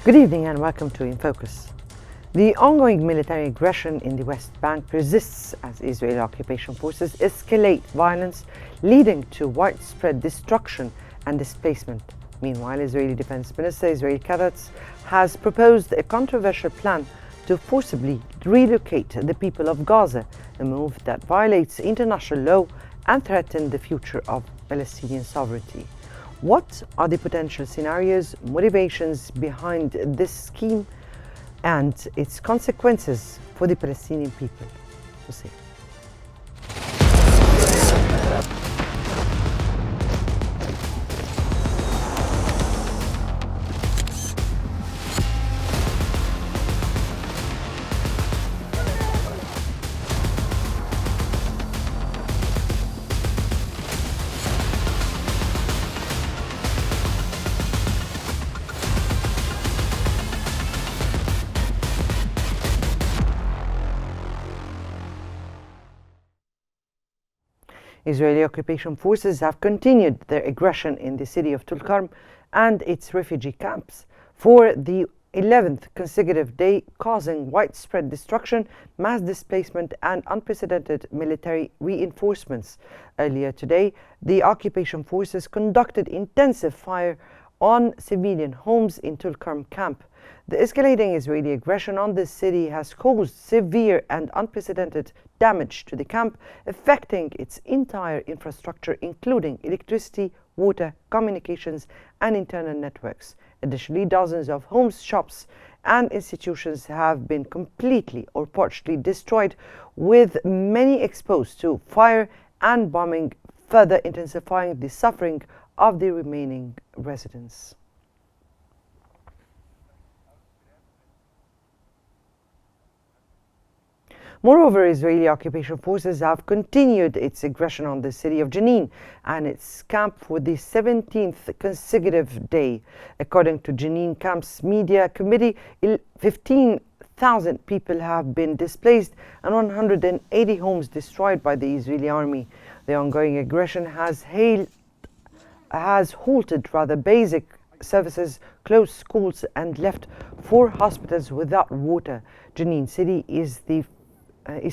Good evening and welcome to In Focus. The ongoing military aggression in the West Bank persists as Israeli occupation forces escalate violence, leading to widespread destruction and displacement. Meanwhile, Israeli Defense Minister Israel Katz has proposed a controversial plan to forcibly relocate the people of Gaza, a move that violates international law and threatens the future of Palestinian sovereignty. What are the potential scenarios, motivations behind this scheme, and its consequences for the Palestinian people? We'll see. Israeli occupation forces have continued their aggression in the city of Tulkarm and its refugee camps for the 11th consecutive day, causing widespread destruction, mass displacement, and unprecedented military reinforcements. Earlier today, the occupation forces conducted intensive fire on civilian homes in Tulkarm camp. The escalating Israeli aggression on the city has caused severe and unprecedented damage to the camp, affecting its entire infrastructure, including electricity, water, communications, and internal networks. Additionally, dozens of homes, shops, and institutions have been completely or partially destroyed, with many exposed to fire and bombing, further intensifying the suffering of the remaining residents. Moreover, Israeli occupation forces have continued its aggression on the city of Jenin and its camp for the 17th consecutive day. According to Jenin camp's media committee, 15,000 people have been displaced and 180 homes destroyed by the Israeli army. The ongoing aggression has halted basic services, closed schools, and left 4 hospitals without water. Jenin city is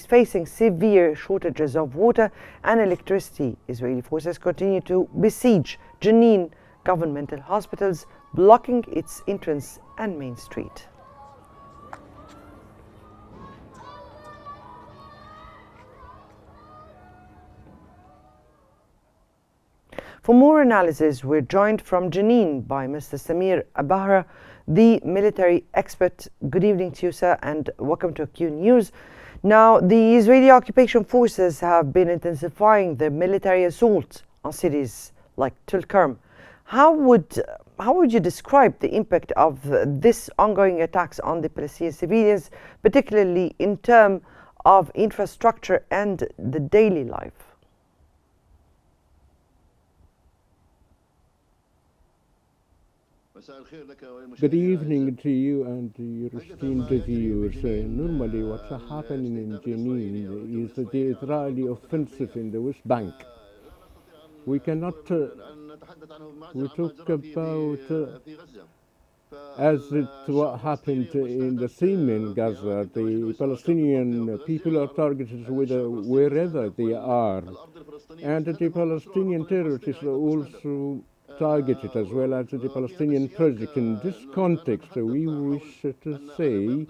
facing severe shortages of water and electricity. Israeli forces continue to besiege Jenin governmental hospitals, blocking its entrance and main street. For more analysis, we're joined from Jenin by Mr. Samir Abahra, the military expert. Good evening to you, sir, and welcome to Qnews. Now, the Israeli occupation forces have been intensifying their military assaults on cities like Tulkarm. How would you describe the impact of this ongoing attacks on the Palestinian civilians, particularly in terms of infrastructure and the daily life? Good evening to you and to your esteemed viewers. Normally what's happening in Jenin is the Israeli offensive in the West Bank. We cannot we talk about as what happened in the same in Gaza. The Palestinian people are targeted wherever they are, and the Palestinian terrorists are also targeted, as well as the Palestinian project. In this context, we wish to say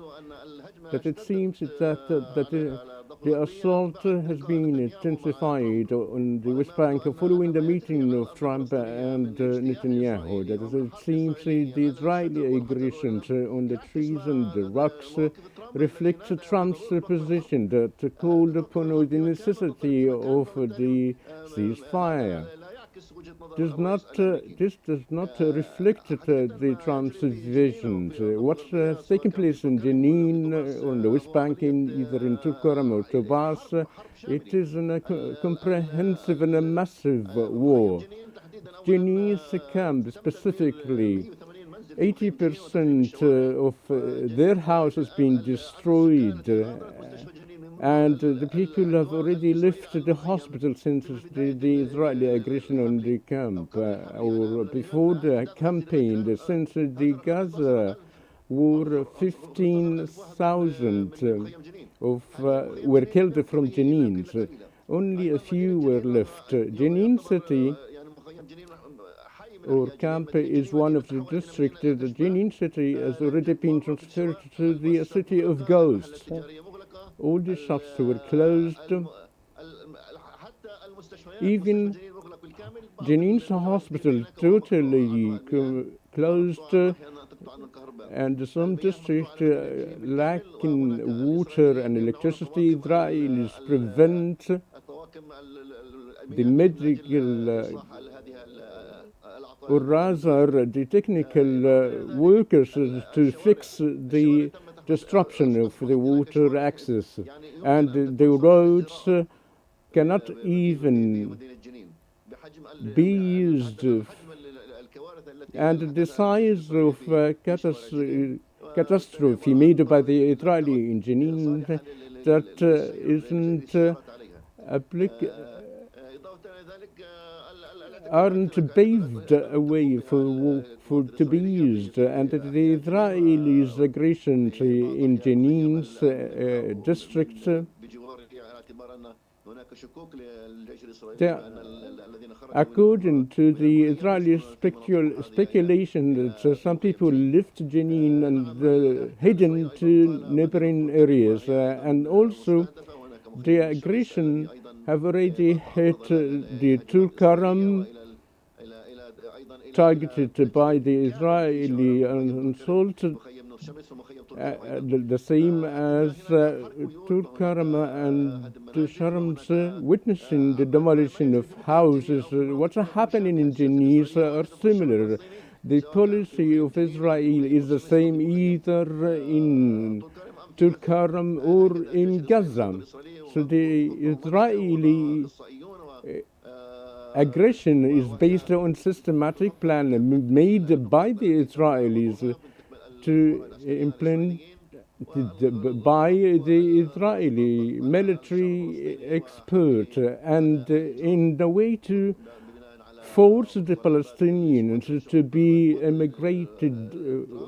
that it seems that the assault has been intensified on the West Bank following the meeting of Trump and Netanyahu. That is, it seems the Israeli aggression on the trees and the rocks reflects Trump's position that called upon the necessity of the ceasefire. This does not reflect the Trump's vision. What's taking place in Jenin, on the West Bank, either in Tulkarm or Tobas, it is a comprehensive and a massive war. Jenin's camp specifically, 80% of their house has been destroyed, and the people have already left the hospital since the Israeli aggression on the camp, or before the campaign, since the Gaza were 15,000 were killed from Jenin. Only a few were left. Jenin city or camp is one of the districts. The Jenin city has already been transferred to the city of ghosts. All the shops were closed. Even Jenin's hospital totally closed, and some districts lacking water and electricity. Israelis prevent the medical or rather the technical workers to fix the disruption of the water access, and the roads cannot even be used, and the size of catastrophe made by the Israeli in Jenin that isn't aren't paved a way for to be used, and the Israelis' aggression in Jenin's district according to the Israeli speculation that some people left Jenin and hidden to neighboring areas, and also the aggression have already hit the Tulkarm, targeted by the Israeli assault, the same as Tulkarm and Sharm's witnessing the demolition of houses. What's happening in Jenin are similar. The policy of Israel is the same either in Tulkarm or in Gaza. So the Israeli aggression is based on systematic plan made by the Israelis to implement by the Israeli military expert, and in the way to force the Palestinians to be immigrated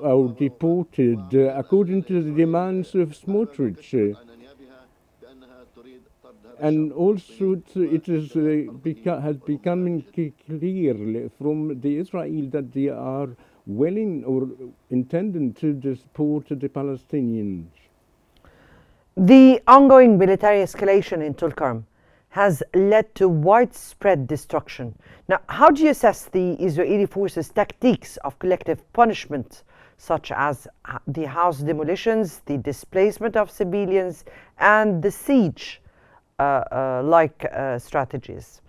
or deported according to the demands of Smotrich. And also it is has become clear from the Israel that they are willing or intending to deport the Palestinians. The ongoing military escalation in Tulkarm has led to widespread destruction. Now, how do you assess the Israeli forces' tactiques of collective punishment, such as the house demolitions, the displacement of civilians, and the siege like strategies?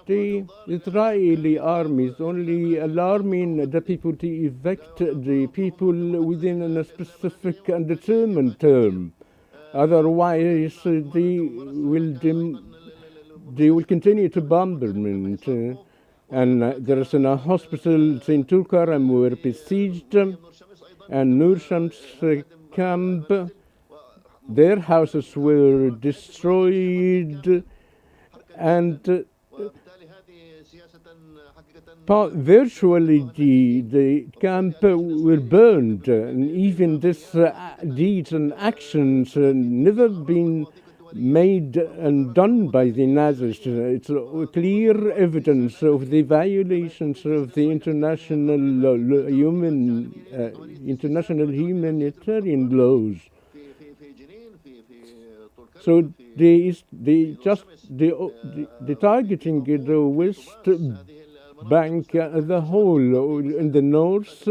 The Israeli army is only alarming the people to evict the people within a specific and determined term. Otherwise, they will continue to bombardment. And there is a hospital in Tulkarm were besieged, and Nur Shams camp, their houses were destroyed, and virtually the camp were burned, and even this deeds and actions never been made and done by the Nazis. It's clear evidence of the violations of the international humanitarian laws. So the targeting the West Bank as a whole in the north,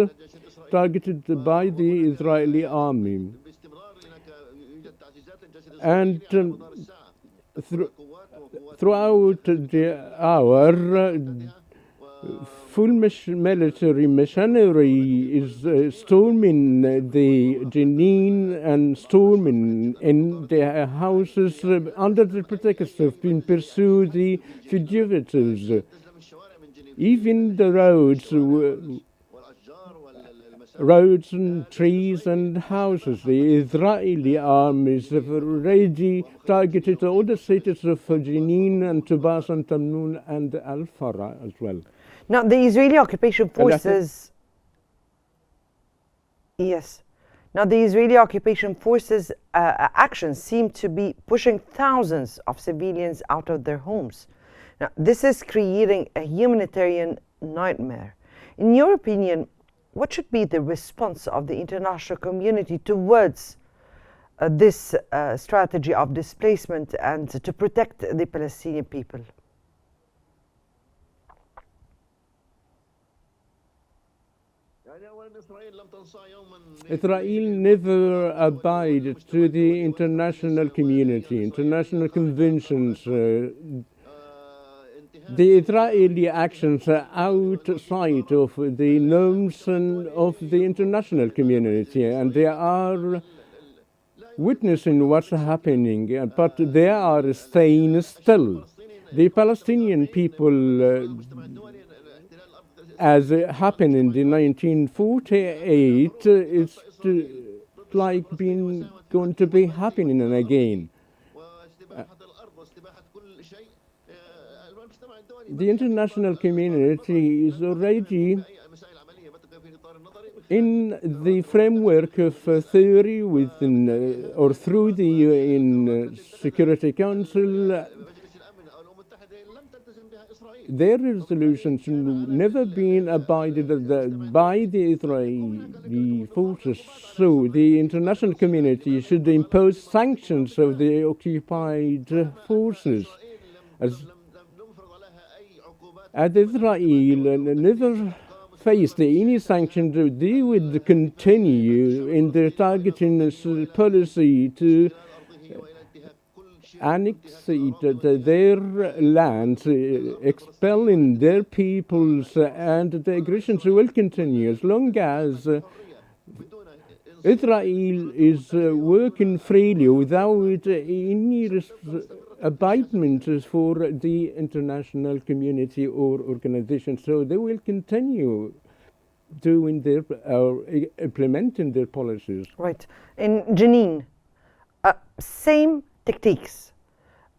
targeted by the Israeli army. And throughout the hour, full military machinery is storming the Jenin and storming in their houses under the pretext of being pursued the fugitives. Even the roads roads and trees and houses. The Israeli armies have already targeted all the cities of Jenin and Tubas and Tamnoun and Al-Farah as well. Now, the Israeli occupation And I think- forces... Yes. Now, the Israeli occupation forces' actions seem to be pushing thousands of civilians out of their homes. Now, this is creating a humanitarian nightmare. In your opinion, what should be the response of the international community towards this strategy of displacement and to protect the Palestinian people? Israel never abided to the international community, international conventions. The Israeli actions are outside of the norms of the international community, and they are witnessing what's happening, but they are staying still. The Palestinian people, as it happened in the 1948, it's like going to be happening again. The international community is already in the framework of theory within or through the UN Security Council. Their resolutions have never been abided by the Israeli forces, so the international community should impose sanctions of the occupied forces. As Israel never faced any sanctions, they would continue in their targeting policy to annex their lands, expelling their peoples, and the aggressions will continue as long as Israel is working freely without any abidement for the international community or organization. So they will continue doing their implementing their policies. Right. In Jenin, same techniques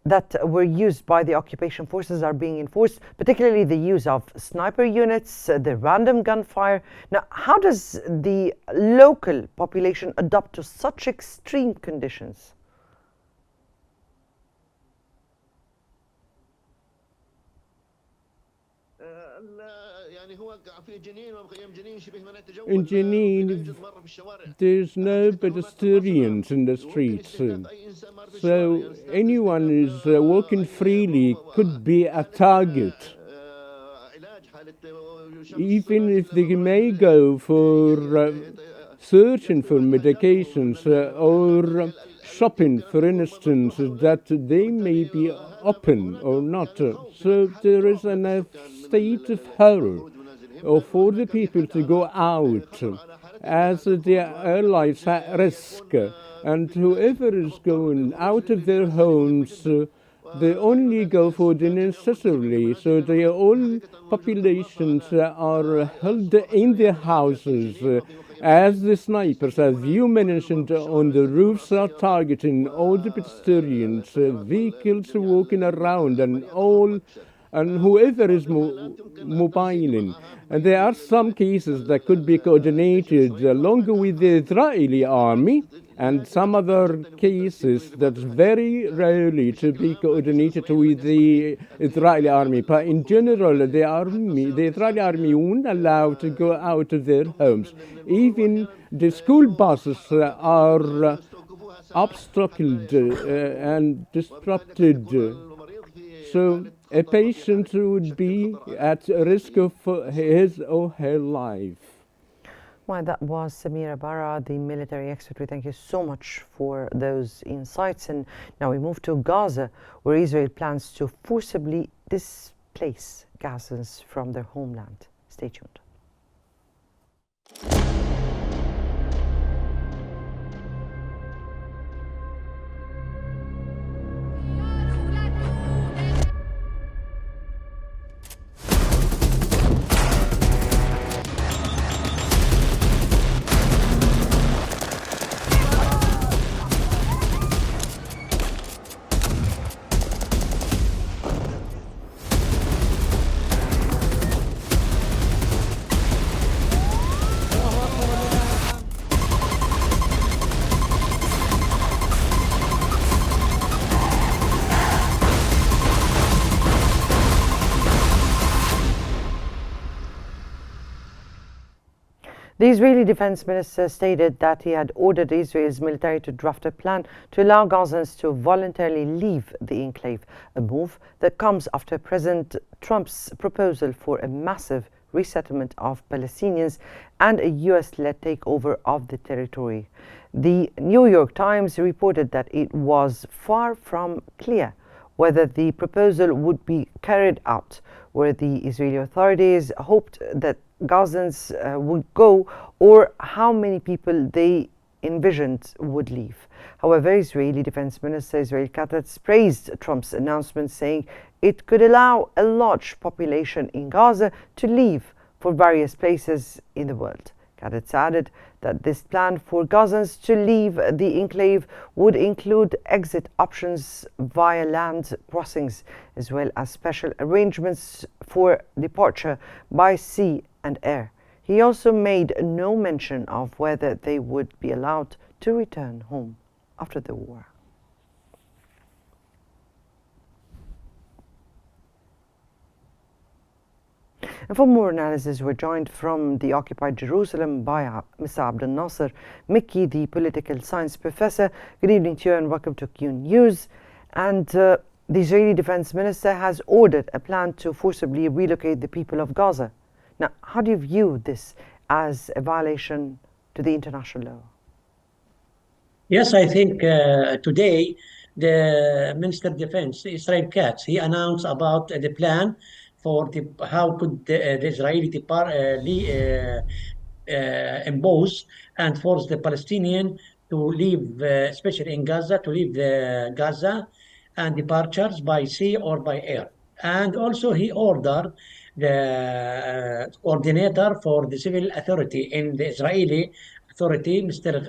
that were used by the occupation forces are being enforced, particularly the use of sniper units, the random gunfire. Now, how does the local population adapt to such extreme conditions? In Jenin, there's no pedestrians in the streets, so anyone who's walking freely could be a target. Even if they may go for searching for medications or shopping, for instance, that they may be open or not. So there is a state of horror for the people to go out as their lives at risk. And whoever is going out of their homes, they only go for the necessary. So the whole populations are held in their houses. As the snipers, as you mentioned, on the roofs are targeting all the pedestrians, vehicles walking around, and whoever is mobiling. And there are some cases that could be coordinated along with the Israeli army, and some other cases that's very rarely to be coordinated with the Israeli army. But in general, the Israeli army won't allow to go out of their homes. Even the school buses are obstructed and disrupted. So a patient would be at risk of his or her life. Well, that was Samira Bara, the military expert. We thank you so much for those insights. And now we move to Gaza, where Israel plans to forcibly displace Gazans from their homeland. Stay tuned. The Israeli defense minister stated that he had ordered Israel's military to draft a plan to allow Gazans to voluntarily leave the enclave, a move that comes after President Trump's proposal for a massive resettlement of Palestinians and a US-led takeover of the territory. The New York Times reported that it was far from clear whether the proposal would be carried out, where the Israeli authorities hoped that Gazans would go, or how many people they envisioned would leave. However, Israeli Defense Minister Israel Katz praised Trump's announcement, saying it could allow a large population in Gaza to leave for various places in the world. Katz added that this plan for Gazans to leave the enclave would include exit options via land crossings, as well as special arrangements for departure by sea and air. He also made no mention of whether they would be allowed to return home after the war. And for more analysis, we're joined from the occupied Jerusalem by Mr. Abdel Nasser Mikki, the political science professor. Good evening to you and welcome to Qnews. And the Israeli defense minister has ordered a plan to forcibly relocate the people of Gaza. Now, how do you view this as a violation to the international law? Yes, I think today the Minister of Defense, Israel Katz, he announced about the plan for how could the Israeli impose and force the Palestinian to leave, especially in Gaza, to leave Gaza and departures by sea or by air. And also he ordered the coordinator for the civil authority in the Israeli authority, Mr.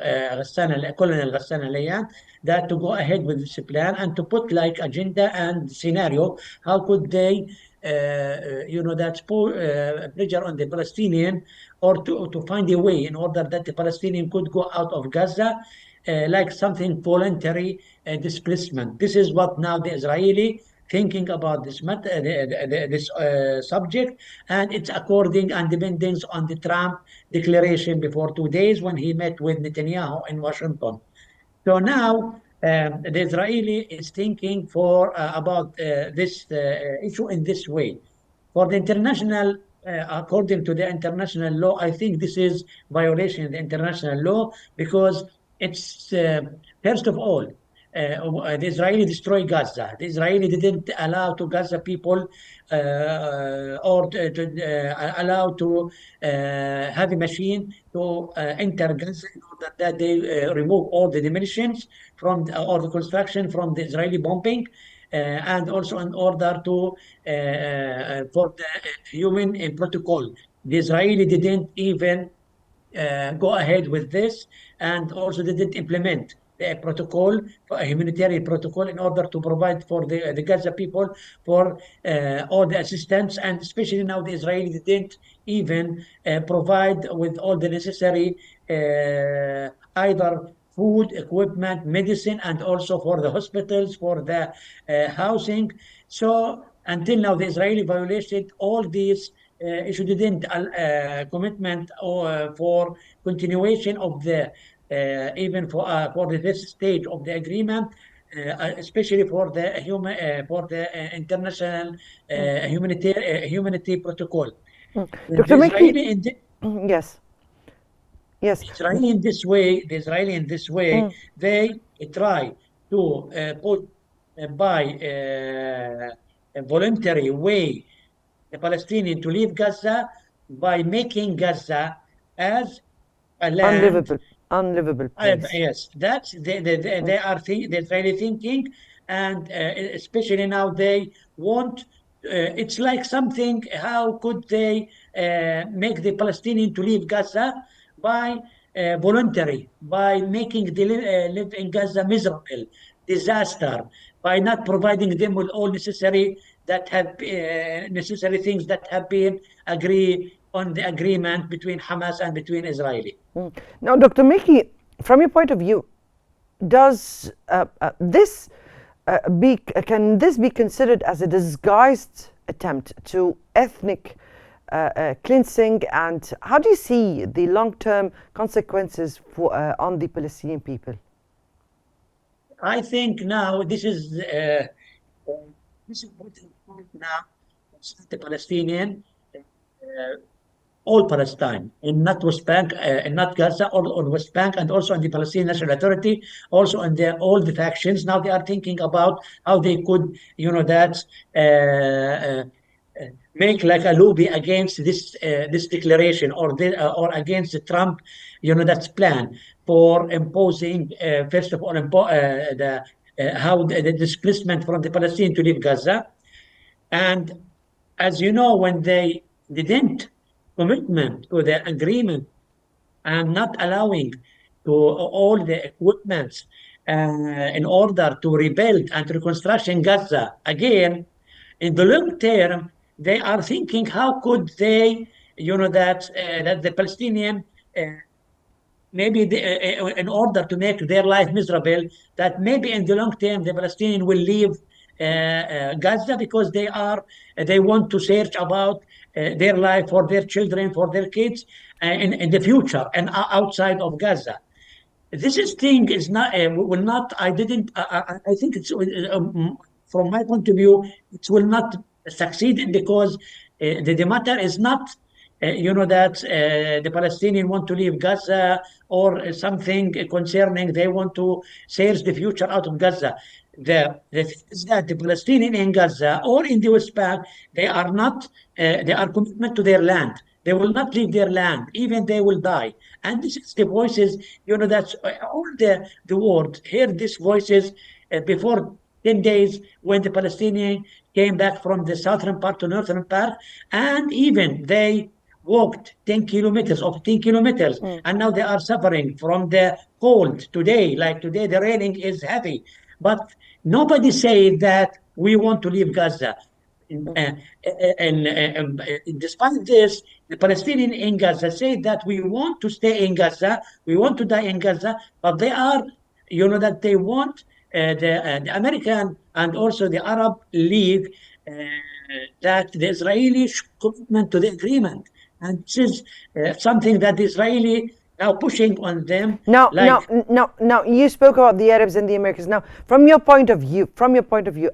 Colonel Ghassan Alayan, that to go ahead with this plan and to put like agenda and scenario, how could they that pressure on the Palestinian, or to find a way in order that the Palestinian could go out of Gaza, like something voluntary displacement. This is what now the Israeli thinking about this subject, and it's according and depending on the Trump declaration before 2 days when he met with Netanyahu in Washington. So now the Israeli is thinking for about this issue in this way. For the international, according to the international law, I think this is violation of the international law, because it's first of all, the Israeli destroyed Gaza. The Israeli didn't allow to Gaza people or allow to have a machine to enter Gaza in order that they remove all the demolitions from or the construction from the Israeli bombing, and also in order to for the human protocol. The Israeli didn't even go ahead with this, and also they didn't implement a protocol, a humanitarian protocol, in order to provide for the Gaza people for all the assistance, and especially now the Israeli didn't even provide with all the necessary either food, equipment, medicine, and also for the hospitals, for the housing. So until now, the Israeli violated all these issues, didn't commitment for continuation of the even for this stage of the agreement, especially for the international humanity protocol. Dr. Mikki, yes. Yes. The Israeli in this way, they try to put by a voluntary way the Palestinian to leave Gaza by making Gaza as a land unlivable place. Yes, that's they are the Israeli thinking, and especially now they want. It's like something. How could they make the Palestinian to leave Gaza by voluntary, by making the live in Gaza miserable, disaster, by not providing them with all necessary that have necessary things that have been agreed on the agreement between Hamas and between Israeli. Now, Dr. Mikki, from your point of view, does can this be considered as a disguised attempt to ethnic cleansing, and how do you see the long-term consequences for, on the Palestinian people? I think now this is important point now. The Palestinian, all Palestine, in not West Bank, in not Gaza, or on West Bank, and also on the Palestinian National Authority, also on all the factions. Now they are thinking about how they could, make like a lobby against this declaration, or against the Trump, that's plan for imposing, first of all, how the displacement from the Palestinians to leave Gaza. And as you know, when they didn't commitment to the agreement and not allowing to all the equipment in order to rebuild and reconstruction Gaza again, in the long term, they are thinking how could they, that the Palestinian maybe in order to make their life miserable, that maybe in the long term the Palestinian will leave Gaza because they want to search about their life for their children, for their kids in the future and outside of Gaza. This thing is not will not. I didn't. I think it's from my point of view, it will not succeed because the matter is not. That the Palestinians want to leave Gaza or something concerning they want to search the future out of Gaza. The thing is that the Palestinians in Gaza or in the West Bank, they are not. They are committed to their land. They will not leave their land, even they will die. And this is the voices, that's all the world heard these voices before 10 days when the Palestinians came back from the southern part to northern part, and even they walked 10 kilometers or 15 kilometers, and now they are suffering from the cold today. Like today, the raining is heavy, but nobody said that we want to leave Gaza. And despite this, the Palestinians in Gaza say that we want to stay in Gaza, we want to die in Gaza, but they are, that they want the American and also the Arab League that the Israeli commitment to the agreement. And this is something that the Israeli now pushing on them. Now, you spoke about the Arabs and the Americans. Now, from your point of view,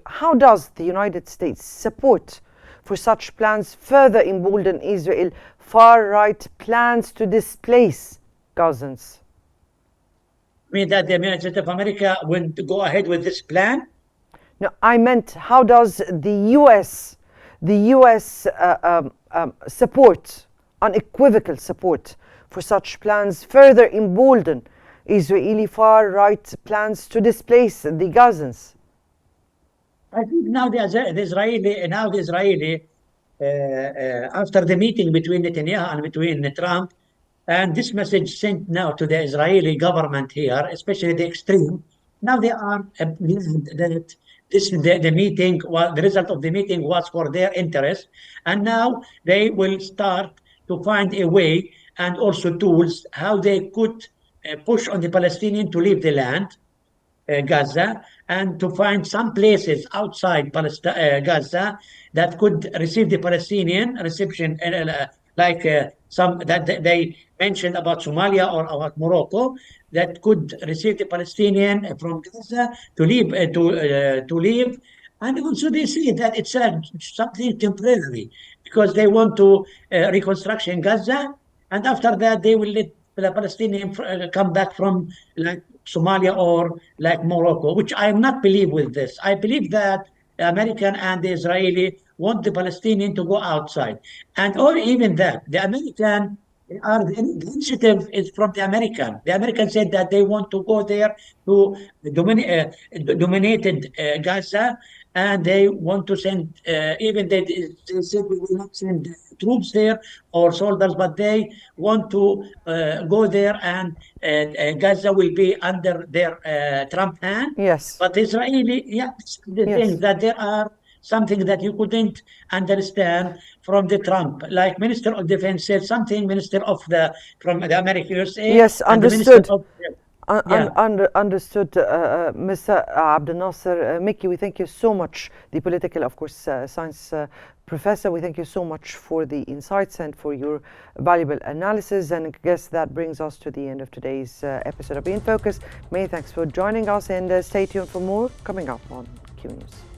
how does the United States support for such plans further embolden Israel far-right plans to displace Gazans? I mean that the United States of America will go ahead with this plan? No, I meant how does the U.S. Support, unequivocal support for such plans further embolden Israeli far-right plans to displace the Gazans? I think now the Israeli, after the meeting between Netanyahu and between Trump, and this message sent now to the Israeli government here, especially the extreme, now they are that the meeting, the result of the meeting was for their interest, and now they will start to find a way and also tools how they could push on the Palestinians to leave the land, Gaza, and to find some places outside Gaza that could receive the Palestinian reception, like some that they mentioned about Somalia or about Morocco, that could receive the Palestinian from Gaza to leave, to leave. And also they see that it's something temporary because they want to reconstruction Gaza, and after that they will let the Palestinians come back from like Somalia or like Morocco, which I am not believe with this. I believe that the American and the Israeli want the Palestinian to go outside, and or even that the American the initiative is from the American. The American said that they want to go there to dominated Gaza, and they want to send even they said we will not send troops there or soldiers, but they want to go there, and Gaza will be under their Trump hand. Yes. But Israeli, the thing that there are something that you couldn't understand from the Trump, like Minister of Defense said something, Minister of from the American USA. Yes, understood. Yeah. Understood, Mr. Abdel Nasser. Mickey, we thank you so much, the political, of course, science professor. We thank you so much for the insights and for your valuable analysis. And I guess that brings us to the end of today's episode of Be in Focus. Many thanks for joining us, and stay tuned for more coming up on Q News.